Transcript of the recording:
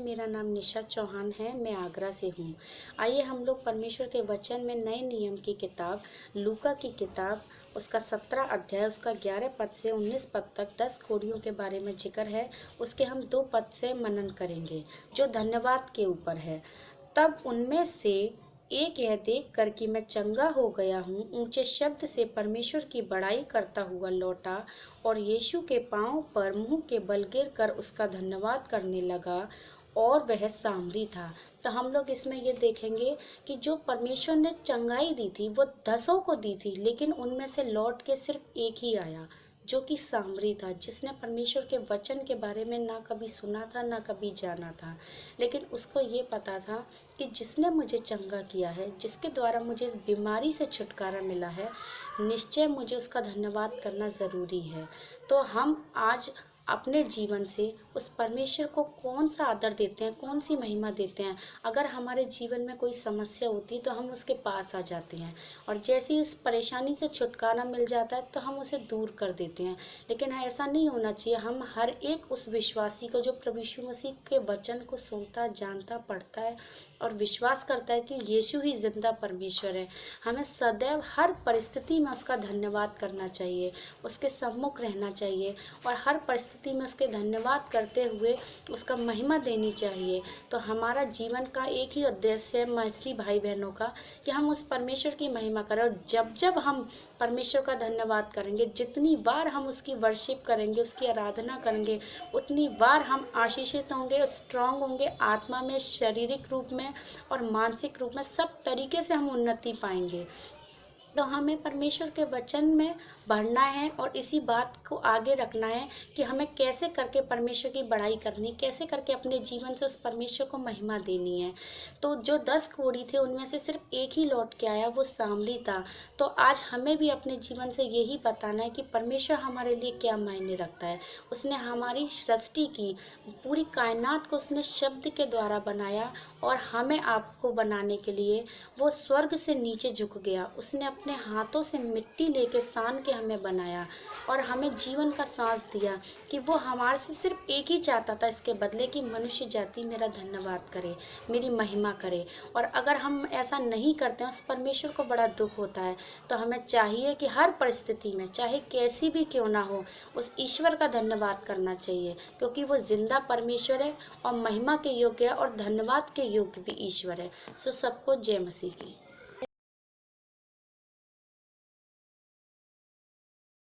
मेरा नाम निशा चौहान है। मैं आगरा से हूँ। आइए हम लोग परमेश्वर के वचन में नए नियम की किताब लूका की किताब उसका 17 अध्याय उसका 11 पद से 19 पद तक 10 कोड़ियों के बारे में जिक्र है। उसके हम 2 पद से मनन करेंगे जो धन्यवाद के ऊपर है। तब उनमें से एक यह देख कर कि मैं चंगा हो गया हूँ ऊंचे शब्द से परमेश्वर की बड़ाई करता हुआ लौटा और यीशु के पांव पर मुंह के बल गिर कर उसका धन्यवाद करने लगा और वह सामरी था। तो हम लोग इसमें ये देखेंगे कि जो परमेश्वर ने चंगाई दी थी वो 10 को दी थी, लेकिन उनमें से लौट के सिर्फ एक ही आया जो कि सामरी था, जिसने परमेश्वर के वचन के बारे में ना कभी सुना था ना कभी जाना था। लेकिन उसको ये पता था कि जिसने मुझे चंगा किया है, जिसके द्वारा मुझे इस बीमारी से छुटकारा मिला है, निश्चय मुझे उसका धन्यवाद करना ज़रूरी है। तो हम आज अपने जीवन से उस परमेश्वर को कौन सा आदर देते हैं, कौन सी महिमा देते हैं। अगर हमारे जीवन में कोई समस्या होती है तो हम उसके पास आ जाते हैं और जैसे ही उस परेशानी से छुटकारा मिल जाता है तो हम उसे दूर कर देते हैं। लेकिन ऐसा नहीं होना चाहिए। हम हर एक उस विश्वासी को जो प्रभु यीशु मसीह के वचन को सुनता, जानता, पढ़ता है और विश्वास करता है कि यीशु ही जिंदा परमेश्वर है, हमें सदैव हर परिस्थिति में उसका धन्यवाद करना चाहिए, उसके सम्मुख रहना चाहिए और हर परिस्थिति में उसके धन्यवाद करते हुए उसका महिमा देनी चाहिए। तो हमारा जीवन का एक ही उद्देश्य है मसीही भाई बहनों का कि हम उस परमेश्वर की महिमा करें। और जब जब हम परमेश्वर का धन्यवाद करेंगे, जितनी बार हम उसकी वर्शिप करेंगे, उसकी आराधना करेंगे, उतनी बार हम आशीषित होंगे, स्ट्रांग होंगे, आत्मा में, शारीरिक रूप में और मानसिक रूप में सब तरीके से हम उन्नति पाएंगे। तो हमें परमेश्वर के वचन में बढ़ना है और इसी बात को आगे रखना है कि हमें कैसे करके परमेश्वर की बड़ाई करनी, कैसे करके अपने जीवन से उस परमेश्वर को महिमा देनी है। तो जो 10 कोढ़ी थे उनमें से सिर्फ एक ही लौट के आया, वो सामरी था। तो आज हमें भी अपने जीवन से यही बताना है कि परमेश्वर हमारे लिए क्या मायने रखता है। उसने हमारी सृष्टि की, पूरी कायनात को उसने शब्द के द्वारा बनाया और हमें आपको बनाने के लिए वो स्वर्ग से नीचे झुक गया। उसने अपने हाथों से मिट्टी लेके सान के हमें बनाया और हमें जीवन का सांस दिया कि वो हमारे से सिर्फ एक ही चाहता था इसके बदले कि मनुष्य जाति मेरा धन्यवाद करे, मेरी महिमा करे। और अगर हम ऐसा नहीं करते हैं, उस परमेश्वर को बड़ा दुख होता है। तो हमें चाहिए कि हर परिस्थिति में, चाहे कैसी भी क्यों ना हो, उस ईश्वर का धन्यवाद करना चाहिए, क्योंकि वो जिंदा परमेश्वर है और महिमा के योग्य है और धन्यवाद के योग्य भी ईश्वर है। सो सबको जय मसीह की।